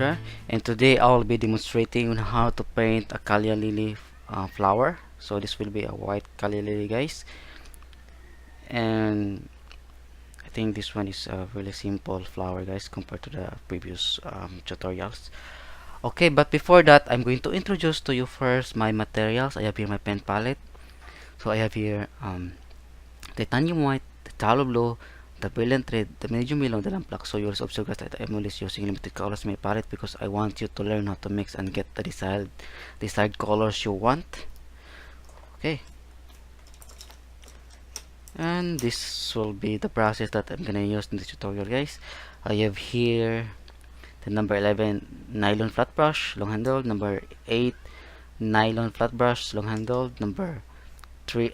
Lisondra, and today I will be demonstrating on how to paint a Calla lily flower. So this will be a white Calla lily, guys, and I think this one is a really simple flower, guys, compared to the previous tutorials. Okay, but before that, I'm going to introduce to you first my materials. I have here my pen palette. So I have here titanium white, the tallow blue, the brilliant red, the medium yellow, the lamp black. So you'll observe guys that I'm always using limited colors in my palette because I want you to learn how to mix and get the desired colors you want. Okay, and this will be the process that I'm gonna use in this tutorial, guys. I have here the number 11 nylon flat brush, long handled, number 8 nylon flat brush, long handled, number 3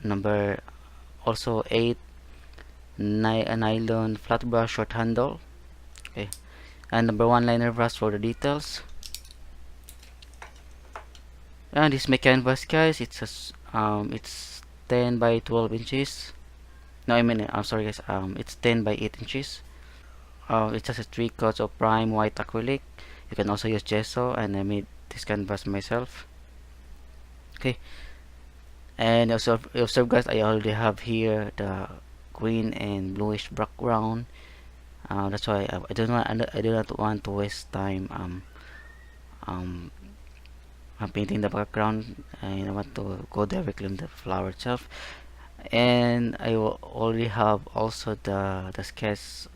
number also 8 nylon flat brush, short handle. Okay, and number 1 liner brush for the details. And this is my canvas, guys. It's 10 by 12 inches. No, I mean, I'm sorry, guys. It's 10 by 8 inches. It has 3 coats of prime white acrylic. You can also use gesso, and I made this canvas myself. Okay, and also observe, guys, I already have here the green and bluish background. That's why I do not want to waste time um, painting the background. I want to go directly on the flower itself, and I will already have also the sketch,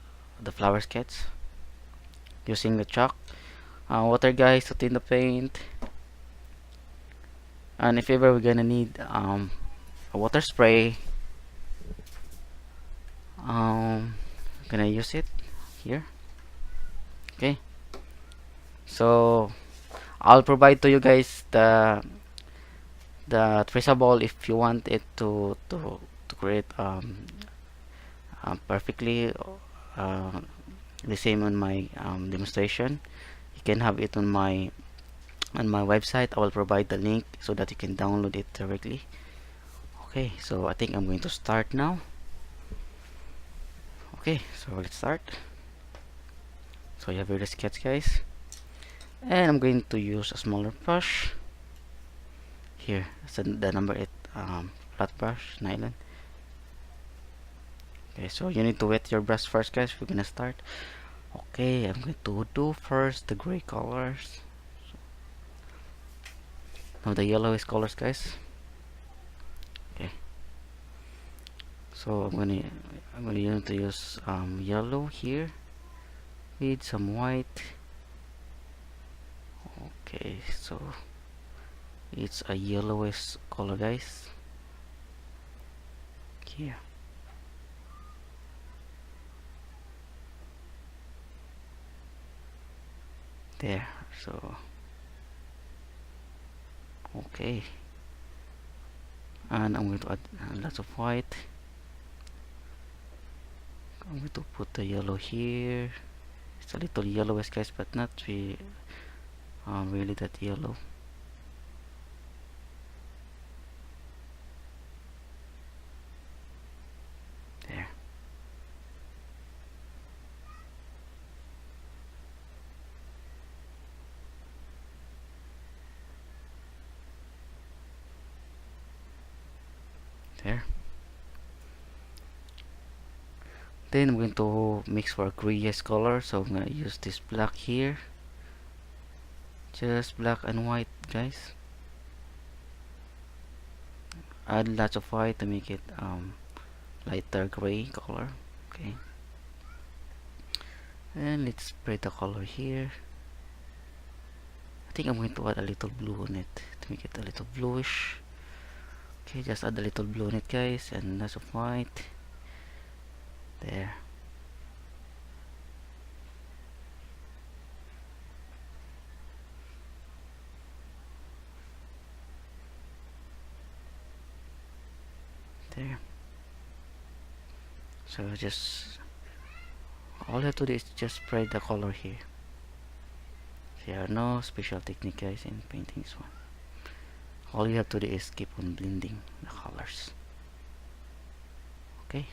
the flower sketch, using the chalk, water, guys, to thin the paint. And if ever we're gonna need a water spray, I'm gonna use it here. Okay, so I'll provide to you guys the traceable if you want it to create perfectly uh, the same on my demonstration. You can have it on my website. I will provide the link so that you can download it directly. Okay, so I think I'm going to start now. Okay, so let's start. So you have here the sketch, guys, and I'm going to use a smaller brush here. So the number 8 flat brush, nylon. Okay, so you need to wet your brush first, guys, if we're gonna start. Okay, I'm going to do first the gray colors. Now the yellowish colors, guys. Okay, so I'm gonna need to use yellow here with some white. Okay, so it's a yellowish color, guys. Here. There. So okay, and I'm going to add lots of white. I'm going to put the yellow here. It's a little yellowish, guys, but not really, really that yellow. There. There. Then I'm going to mix for a grayish color, so I'm going to use this black here. Just black and white, guys. Add lots of white to make it lighter gray color. Okay, and let's spread the color here. I think I'm going to add a little blue on it to make it a little bluish. Okay, just add a little blue on it, guys, and lots of white. There. There. So just all you have to do is just spread the color here. There are no special technique, guys, in painting this one. All you have to do is keep on blending the colors. Okay.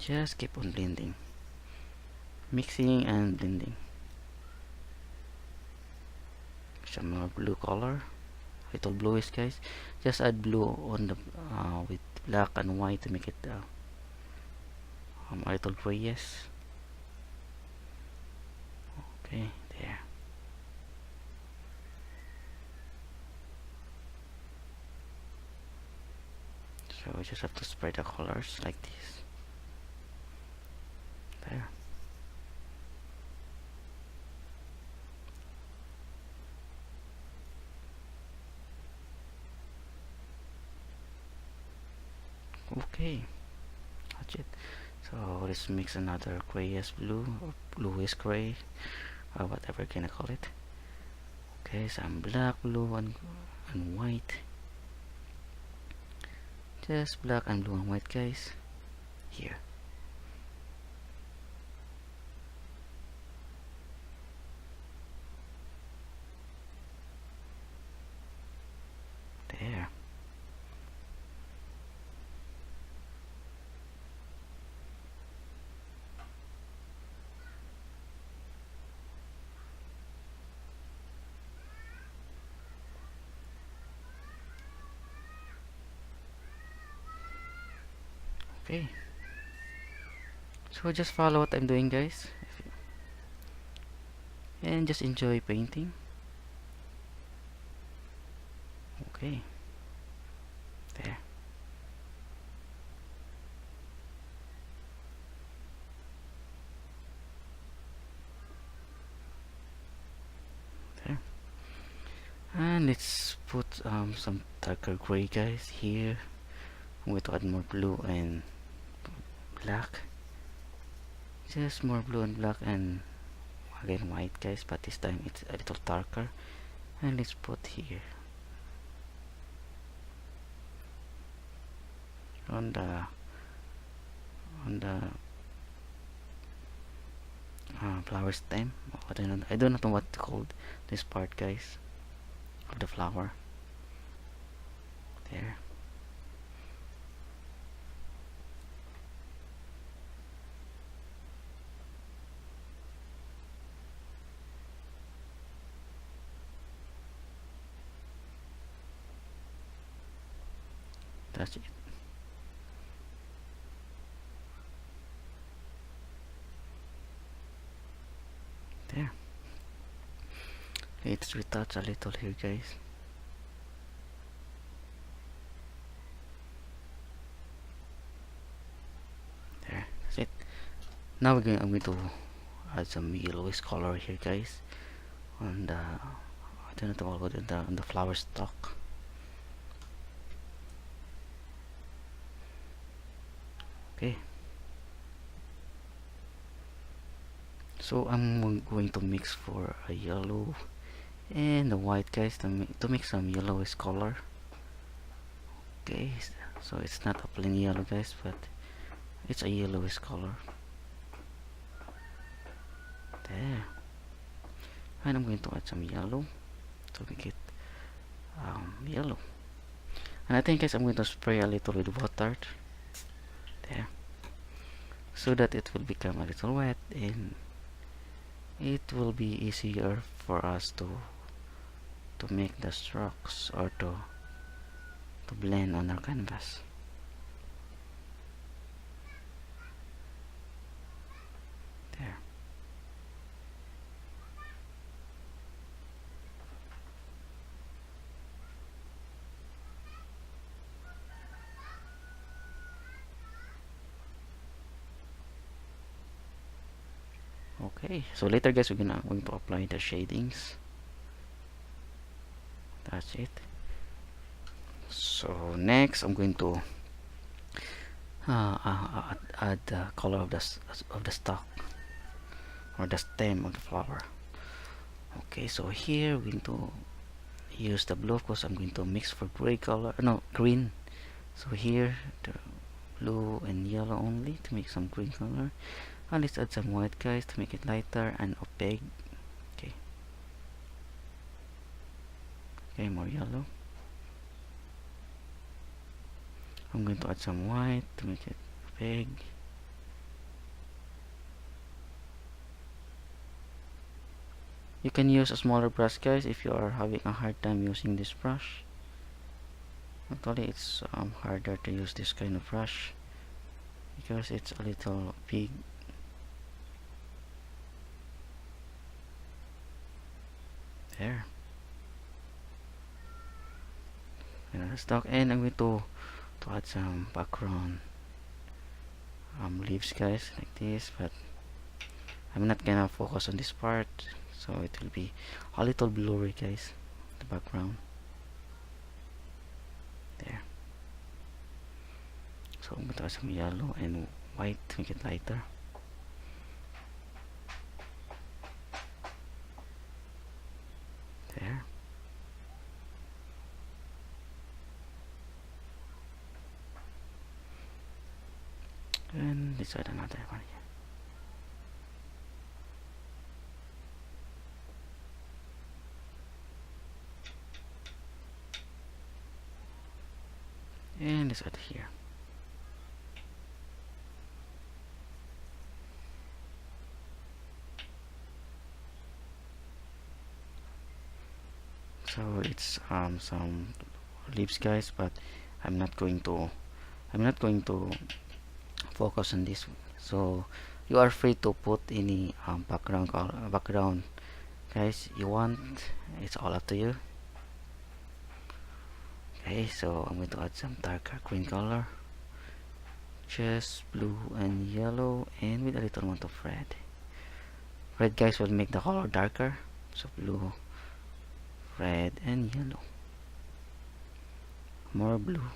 just keep on blending, mixing and blending. Some more blue color, little bluish, guys. Just add blue on the with black and white to make it a little grayish. Okay, there. So we just have to spread the colors like this. There. Okay, that's it. So let's mix another grayish blue or bluish gray, or whatever you can call it. Okay, some black, blue, and white. Just black and blue and white, guys. Here. There. Okay. So just follow what I'm doing, guys, and just enjoy painting. Okay. There. There. And let's put some darker gray, guys, here. I'm going to add more blue and black. Just more blue and black, and again white, guys, but this time it's a little darker. And let's put here on the flower stem. I don't know what to call this part, guys, of the flower. There. That's it. There. Let's retouch a little here, guys. There. That's it. Now I'm going to add some yellowish color here, guys, on the I don't know about it, on the flower stalk. Okay. So I'm going to mix for a yellow and the white, guys, to make some yellowish color. Okay, so it's not a plain yellow, guys, but it's a yellowish color. There. And I'm going to add some yellow to make it yellow. And I think, guys, I'm going to spray a little with water there, so that it will become a little wet and it will be easier for us to make the strokes, or to blend on our canvas. There. Okay, so later, guys, we're going to apply the shadings. That's it. So next, I'm going to add the color of the stalk, or the stem of the flower. Okay, so here we're going to use the blue, because I'm going to mix for gray color, no, green. So here the blue and yellow only to make some green color. And let's add some white, guys, to make it lighter and opaque. Okay. Okay, more yellow. I'm going to add some white to make it opaque. You can use a smaller brush, guys, if you are having a hard time using this brush. Actually, it's harder to use this kind of brush because it's a little big. There. And stock, and I'm going to add some background leaves, guys, like this, but I'm not gonna focus on this part, so it will be a little blurry, guys, the background. There. So I'm going to add some yellow and white to make it lighter. There. And let's add another one here. And let's add here. So it's some leaves, guys, but I'm not going to focus on this one. So you are free to put any background, guys, you want. It's all up to you. Okay, so I'm going to add some darker green color, just blue and yellow, and with a little amount of red. Red, guys, will make the color darker. So blue, red, and yellow. More blue.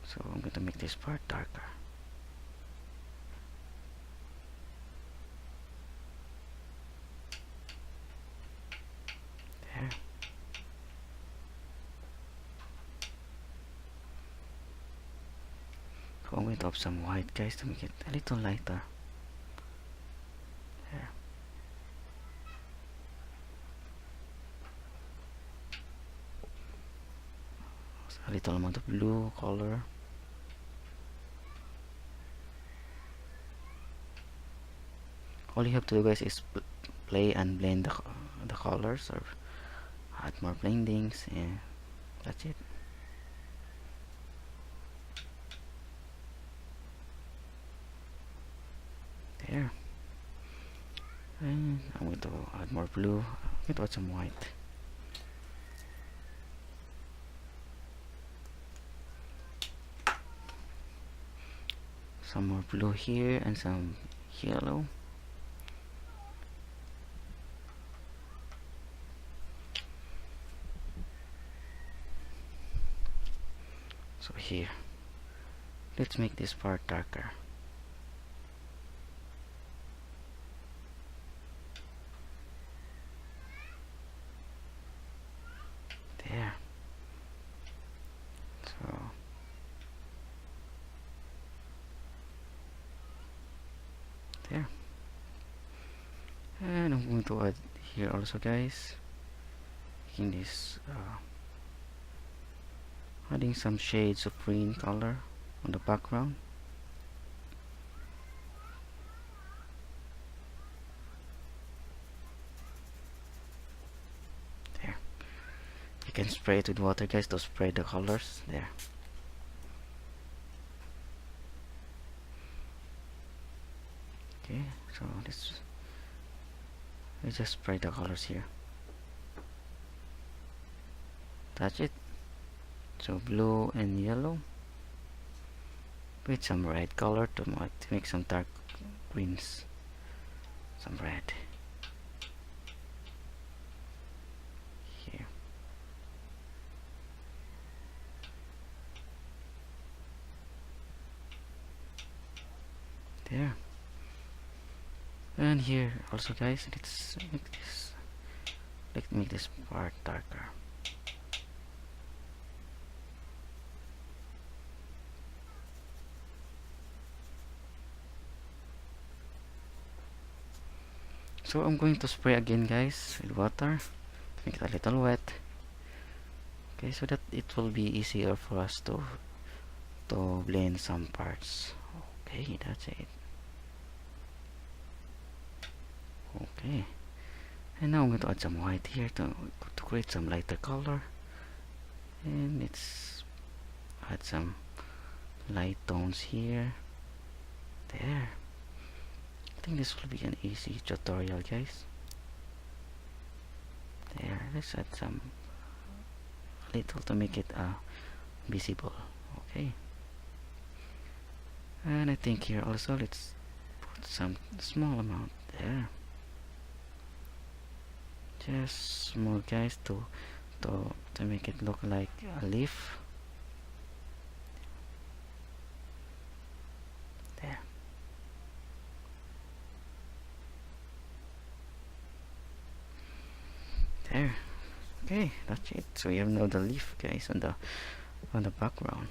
So I'm going to make this part darker. There. So I'm going to add some white, guys, to make it a little lighter. There. So a little amount of blue color. All you have to do, guys, is play and blend the colors, or add more blendings, and that's it. There. And I'm going to add more blue. I'm going to add some white. Some more blue here and some yellow. So here, let's make this part darker. There. So there. And I'm going to add here also, guys, making this adding some shades of green color on the background. There. You can spray it with water, guys, to spray the colors. There. Okay, so let's just spray the colors here. That's it. So blue and yellow with some red color to make some dark greens, some red here. There. And here also, guys, let's make this part darker. So I'm going to spray again, guys, with water to make it a little wet. Okay, so that it will be easier for us to blend some parts. Okay, that's it. Okay, And now I'm going to add some white here to create some lighter color. And let's add some light tones here. There. I think this will be an easy tutorial, guys. There. Let's add some little to make it visible. Okay. And I think here also let's put some small amount there. Just small, guys, to make it look like a leaf. There. There. Okay, that's it. So you have now the leaf, guys, on the background.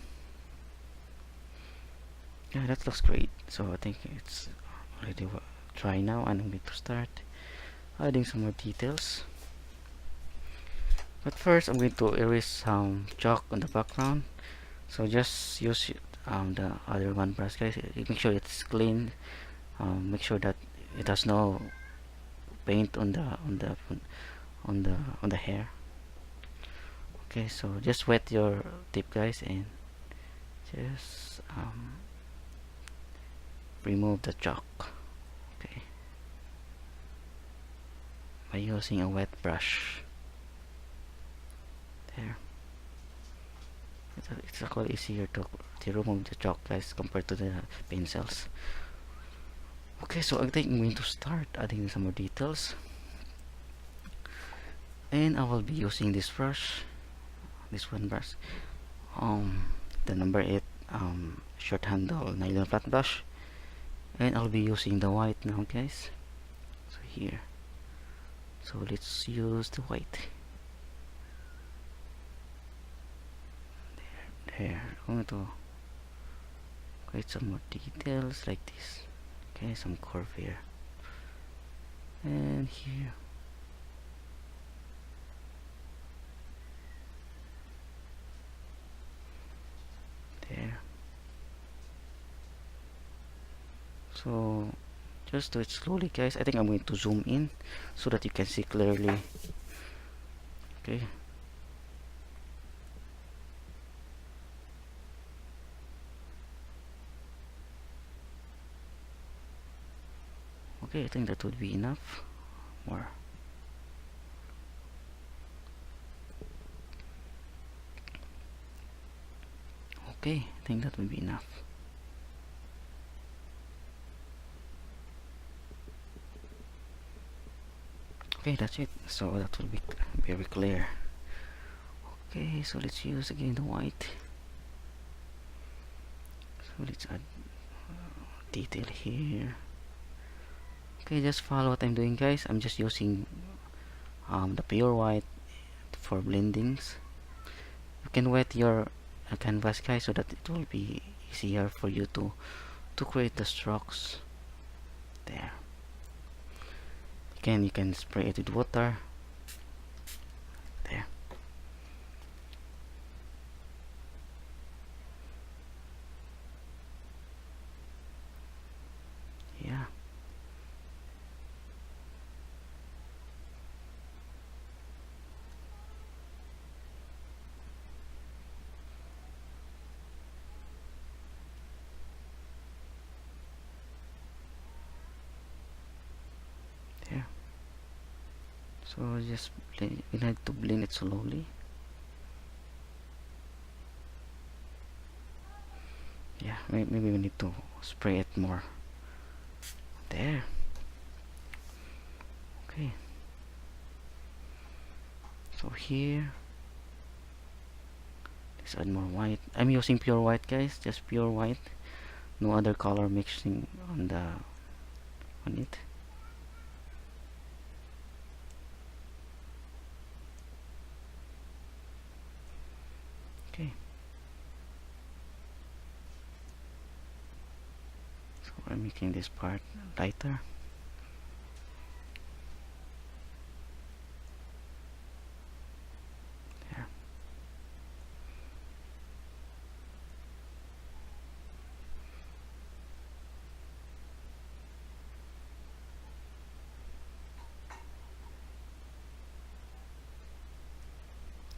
Yeah, that looks great. So I think it's already dry now, and I'm going to start adding some more details. But first, I'm going to erase some chalk on the background. So just use the other one brush, guys. Make sure it's clean. Make sure that it has no paint on the hair. Okay, so just wet your tip, guys, and just remove the chalk. Okay, by using a wet brush. There. It's actually easier to remove the chalk, guys, compared to the pencils. Okay, so I think I'm going to start adding some more details, and I will be using this brush, this one brush, the number 8 short handle nylon flat brush, and I'll be using the white now, guys. So here, so let's use the white. There, I'm going to create some more details like this. Okay, some curve here and here. There. So just do it slowly, guys. I think I'm going to zoom in so that you can see clearly. Okay. Okay, I think that would be enough. More. Okay, I think that would be enough. Okay, that's it. So that will be very clear. Okay, so let's use again the white. So let's add detail here. Okay, just follow what I'm doing, guys. I'm just using the pure white for blendings. You can wet your canvas, guys, so that it will be easier for you to create the strokes. There. Again, you can spray it with water. There. Yeah. There. So just blend, we need to blend it slowly. Yeah, maybe we need to spray it more. There. Okay. So here, let's add more white. I'm using pure white, guys, just pure white. No other color mixing on it. Okay. So we're making this part lighter. There.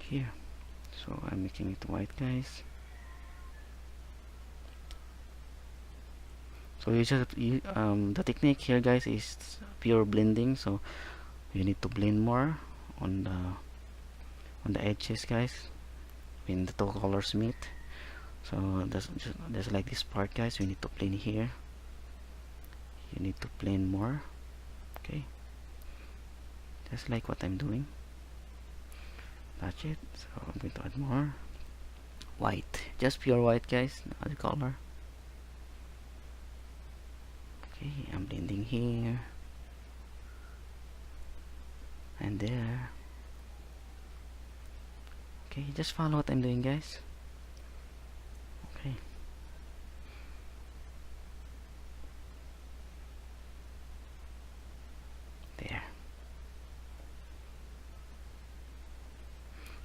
here. So I'm making it white, guys. So the technique here, guys, is pure blending. So you need to blend more on the edges, guys, when the two colors meet. So that's like this part, guys. We need to blend here. You need to blend more. Okay, just like what I'm doing. That's it. So I'm going to add more white, just pure white, guys, no other color. Okay, I'm blending here and there. Okay, just follow what I'm doing, guys. Okay, there.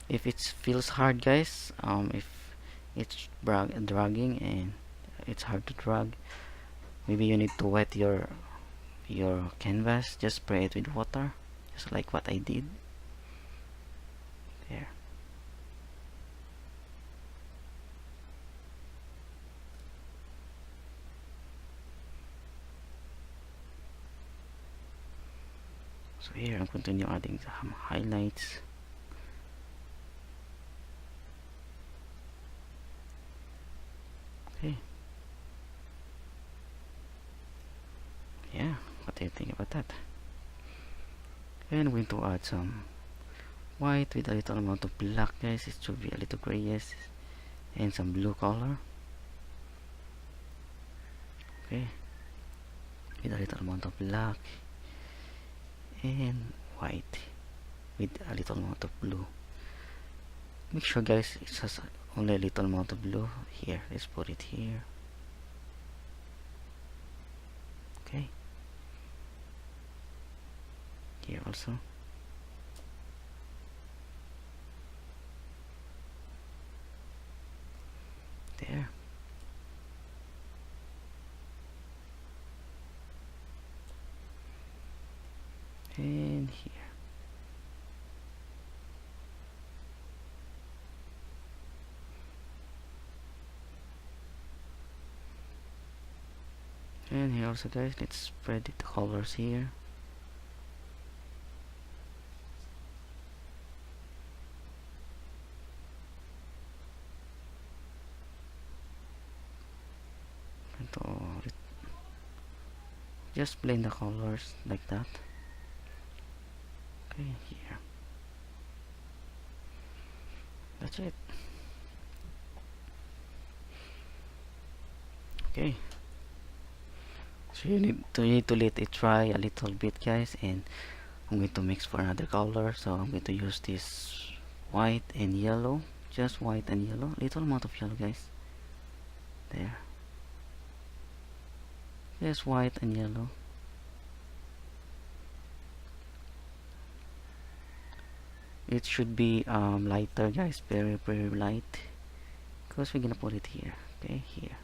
If it feels hard, guys, if it's dragging and it's hard to drag, maybe you need to wet your canvas. Just spray it with water, just like what I did there. So here I'm continue adding some highlights. Okay, yeah, what do you think about that? And I'm going to add some white with a little amount of black, guys. It should be a little grayish, and some blue color. Okay, with a little amount of black and white with a little amount of blue. Make sure, guys, it has only a little amount of blue here. Let's put it here. Okay, here also. There. And here. And here also, guys, let's spread the colors here. And just blend the colors like that. Okay, here. That's it. Okay. So you need to let it dry a little bit, guys, and I'm going to mix for another color. So I'm going to use this white and yellow, just white and yellow, little amount of yellow, guys. There. Just white and yellow. It should be lighter, guys, very light, because we're gonna put it here. Okay, here.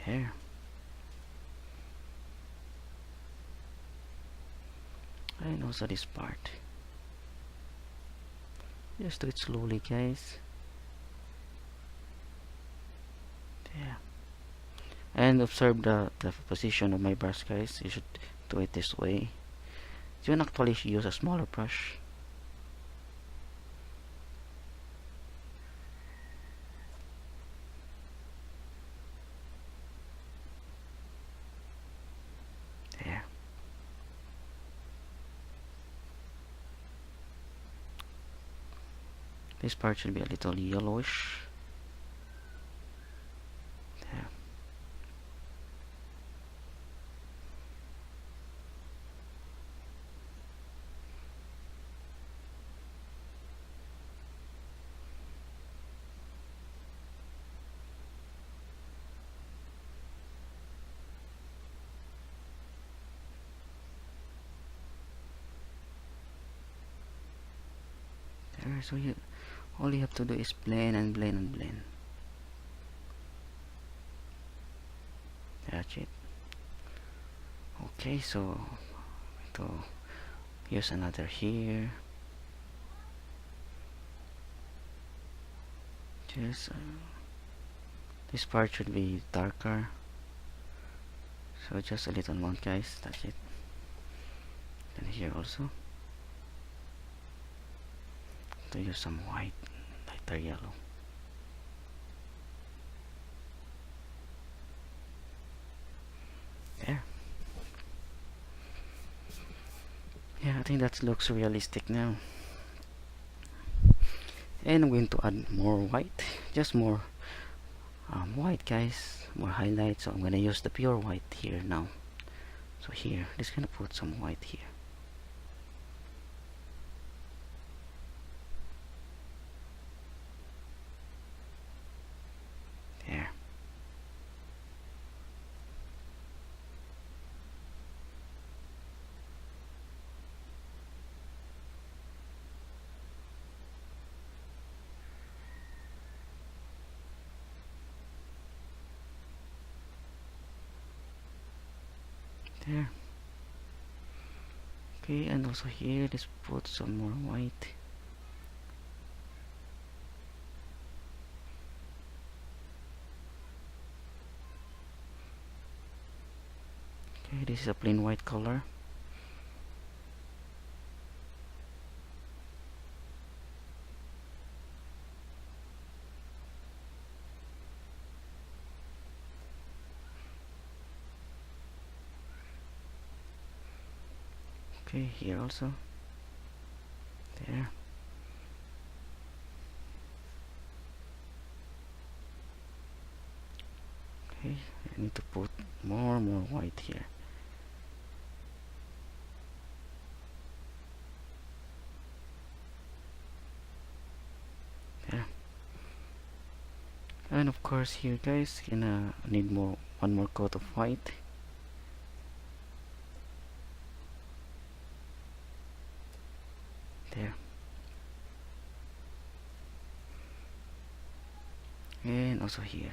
There. And also this part. Just do it slowly, guys. There. And observe the position of my brush, guys. You should do it this way. You can actually use a smaller brush. There. This part should be a little yellowish. There. There. So all you have to do is blend and blend and blend. That's it. Okay, so to use another here. Just this part should be darker, so just a little amount, guys. That's it. And here also to use some white, lighter yellow. There. Yeah, I think that looks realistic now. And I'm going to add more white, just more white, guys, more highlights. So I'm gonna use the pure white here now. So here, just gonna put some white here. There. There. Okay, and also here, let's put some more white. Okay, this is a plain white color. Okay, here also. There. Okay, I need to put more white here. There. And of course here, guys, gonna need one more coat of white. There. And also here.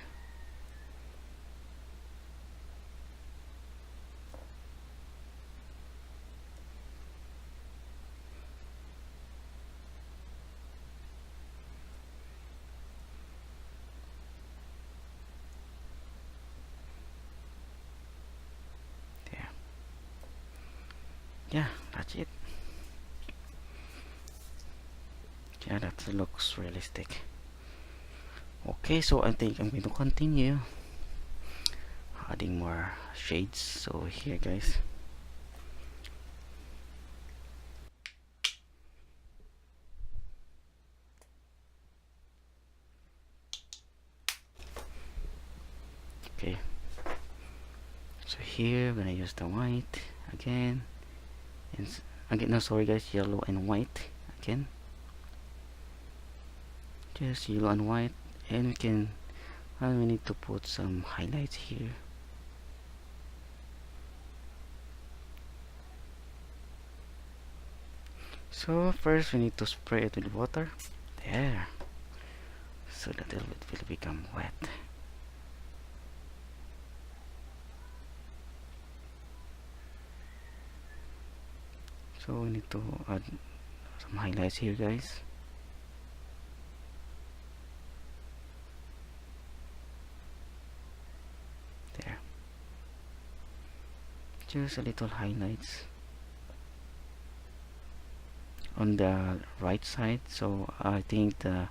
There. Yeah, that's it. Yeah, that looks realistic. Okay, so I think I'm going to continue adding more shades. So here, guys. Okay, so here I'm gonna use the white again, and again, no, sorry guys, yellow and white again. Just yellow and white, and we need to put some highlights here. So first we need to spray it with water. There, so that it will become wet. So we need to add some highlights here, guys. There, just a little highlights on the right side. So I think the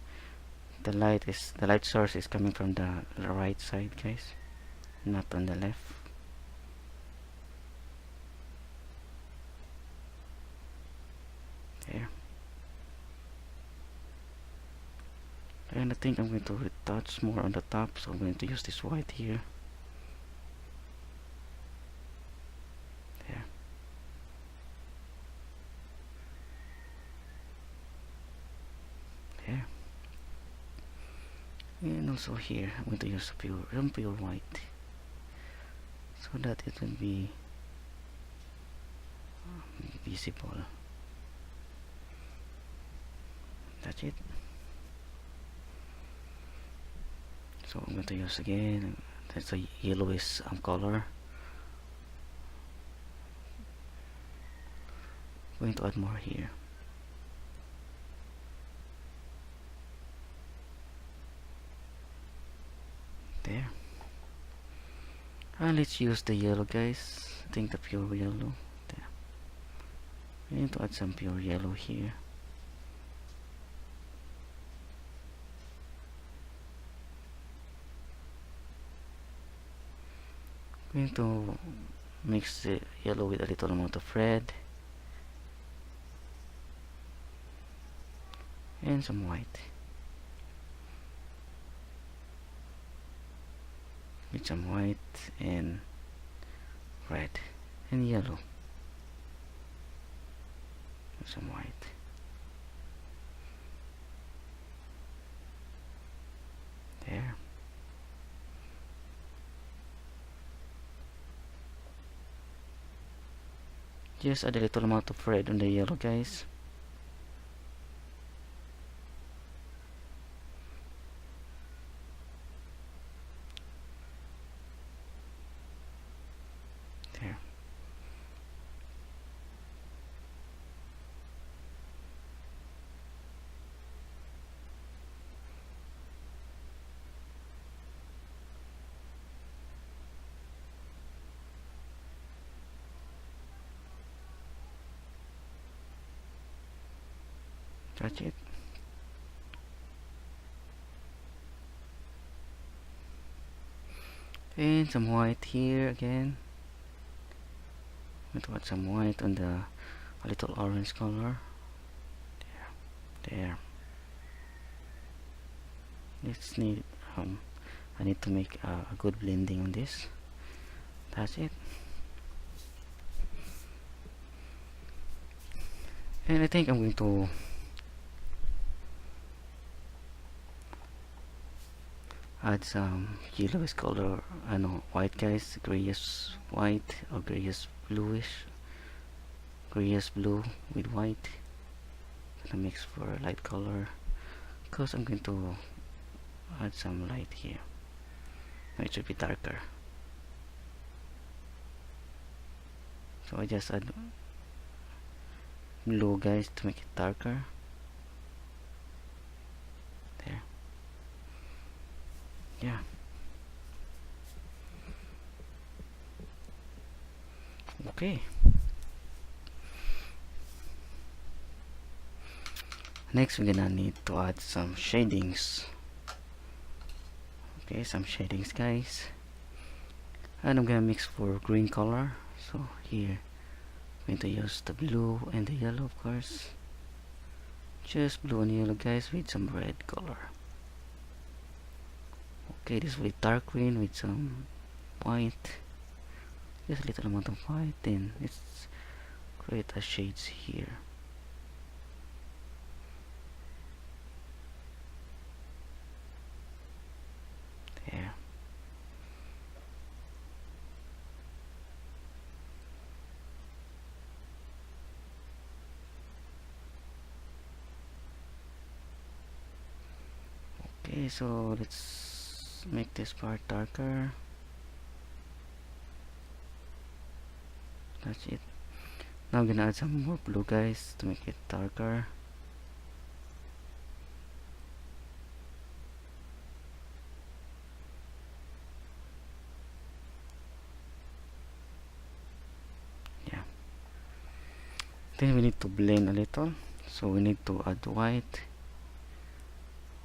light source is coming from the right side, guys, not on the left. There. And I think I'm going to retouch more on the top, so I'm going to use this white here. There. There. And also here, I'm going to use pure white, so that it will be visible. That's it. So I'm going to use again, that's a yellowish color. going to add more here. There. And let's use the yellow, guys. I think the pure yellow. There. We need to add some pure yellow here. Going to mix the yellow with a little amount of red and some white. With some white and red and yellow. With some white. There. Just add a little amount of red on the yellow, guys. There. That's it. And some white here again. I'm going to add some white on the a little orange color. There. Let's need I need to make a good blending on this. That's it. And I think I'm going to add some yellowish color, I know, white, guys, grayish white or grayish bluish, grayish blue with white. Gonna mix for a light color because I'm going to add some light here. It should be darker, so I just add blue, guys, to make it darker. There. Yeah. Okay. Next, we're gonna need to add some shadings. Okay, some shadings, guys. And I'm gonna mix for green color. So here, I'm going to use the blue and the yellow, of course. Just blue and yellow, guys, with some red color. Okay, this will be dark green with some white. Just a little amount of white, then let's create a shades here. There. Okay, so let's make this part darker. That's it. Now I'm gonna add some more blue, guys, to make it darker. Yeah. Then we need to blend a little, so we need to add white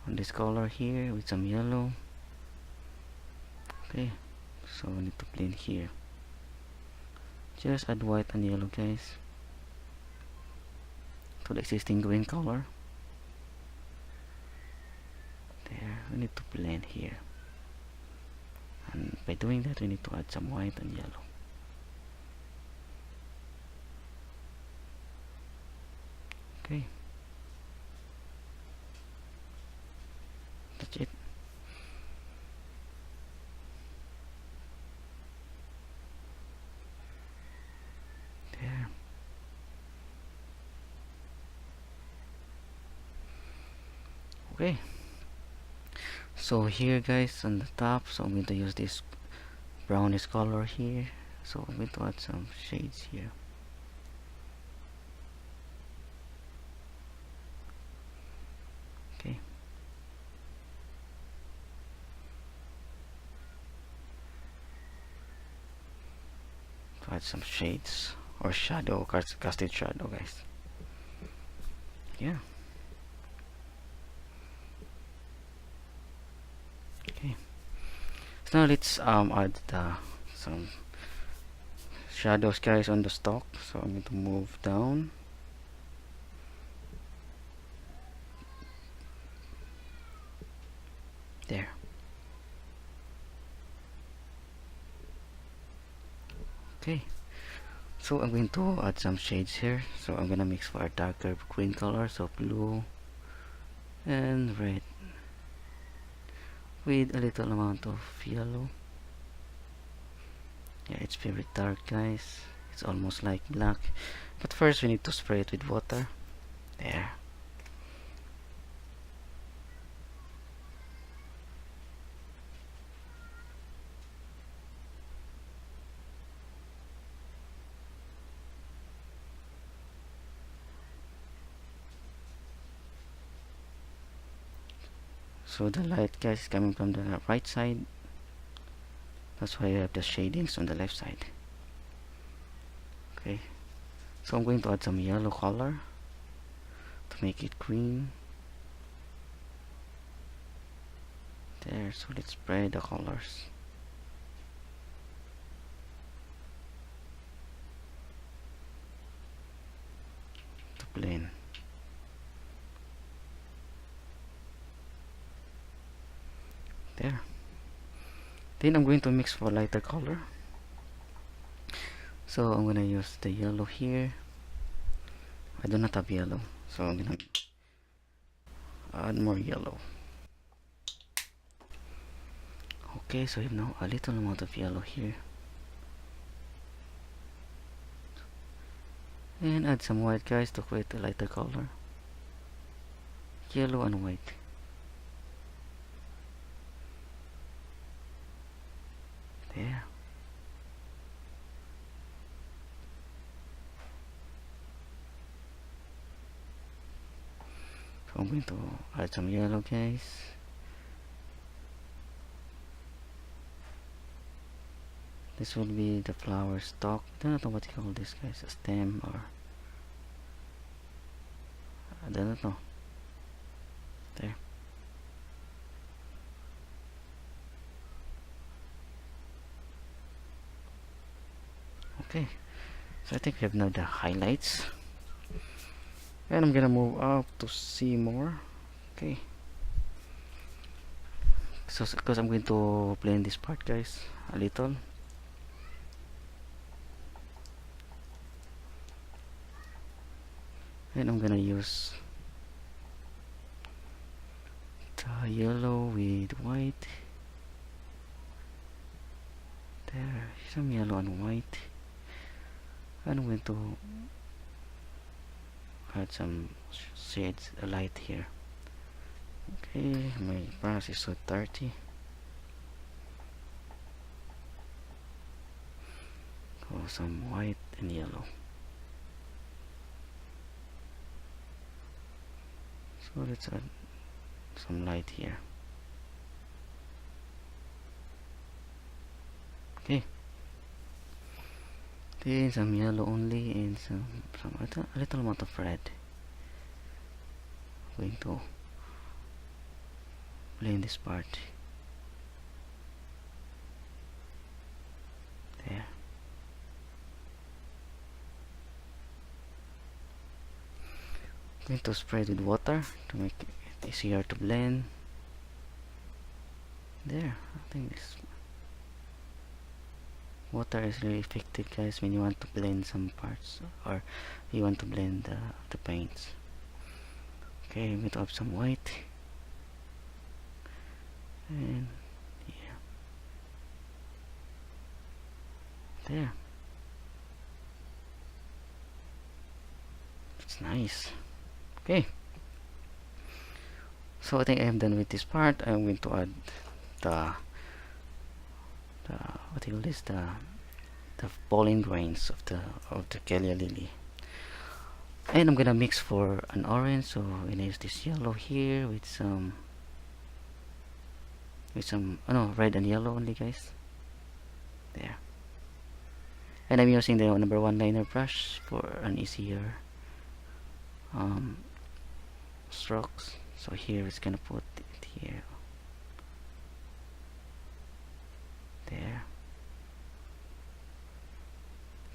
on this color here with some yellow. Okay, so we need to blend here. Just add white and yellow, guys, to the existing green color. There, we need to blend here, and by doing that we need to add some white and yellow. Okay, that's it. There. Okay, so here, guys, on the top, so I'm going to use this brownish color here, so I'm going to add some shades here. add some shades or shadow, casted shadow, guys. Yeah. Okay. So now let's add some shadows, guys, on the stock. So I'm going to move down. There. Okay. So I'm going to add some shades here. So I'm gonna mix for a darker green color, so blue and red with a little amount of yellow. Yeah, it's very dark, guys. It's almost like black. But first we need to spray it with water. There. So the light, guys, is coming from the right side. That's why you have the shadings on the left side. Okay. So I'm going to add some yellow color to make it green. There. So let's spray the colors. To blend. There. Then I'm going to mix for lighter color. So I'm gonna use the yellow here. I do not have yellow, so I'm gonna add more yellow. Okay, so you have now a little amount of yellow here. And add some white, guys, to create a lighter color. Yellow and white. There. So I'm going to add some yellow, guys. This will be the flower stalk. I don't know what you call this, guys. A stem or I don't know. There. Okay. So I think we have now the highlights. And I'm gonna move up to see more. Okay. So because I'm going to blend this part, guys, a little. And I'm gonna use the yellow with white. There, some yellow and white. And I'm going to add some shades, a light here. Okay, my brush is so dirty. Go some white and yellow. So let's add some light here. Okay. Then some yellow only and a little amount of red. I'm going to blend this part. There. I'm going to spread with water to make it easier to blend. There. I think this water is really effective, guys, when you want to blend some parts or you want to blend the paints. Okay, I'm going to add some white. And yeah. There. It's nice. Okay. So I think I am done with this part. I'm going to add the what do you call this, the pollen grains of the Calla lily. And I'm gonna mix for an orange, so I'm gonna use this yellow here with some oh no, red and yellow only, guys. There. And I'm using the number 1 liner brush for an easier um, strokes. So here it's gonna put it here, there.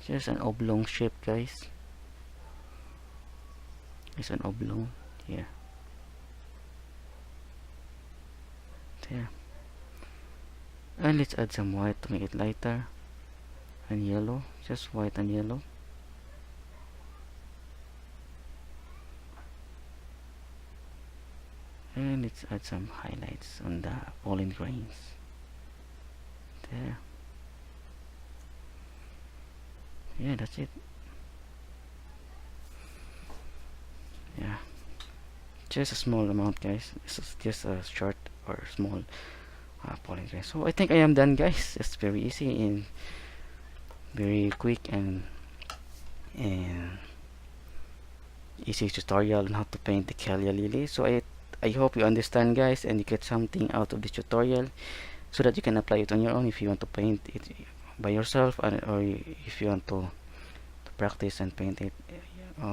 Just an oblong shape, guys. It's an oblong here, there. And let's add some white to make it lighter, and yellow, just white and yellow. And let's add some highlights on the pollen grains, there. Yeah, that's it. Yeah, just a small amount, guys. This is just a short or small pollen grain. So I think I am done, guys. It's very easy and very quick and easy tutorial on how to paint the Calla lily. So I hope you understand, guys, and you get something out of this tutorial, so that you can apply it on your own if you want to paint it by yourself, or if you want to practice and paint it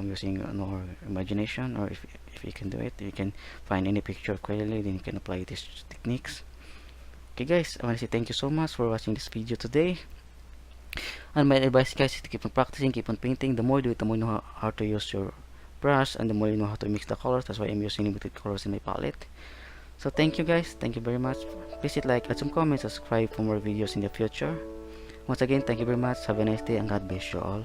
using your imagination, or if you can do it, you can find any picture clearly, then you can apply these techniques. Okay, guys, I want to say thank you so much for watching this video today. And my advice, guys, is to keep on practicing, keep on painting. The more you do it, the more you know how to use your brush, and the more you know how to mix the colors. That's why I'm using limited colors in my palette. So thank you, guys. Thank you very much. Please hit like, add some comments, subscribe for more videos in the future. Once again, thank you very much. Have a nice day, and God bless you all.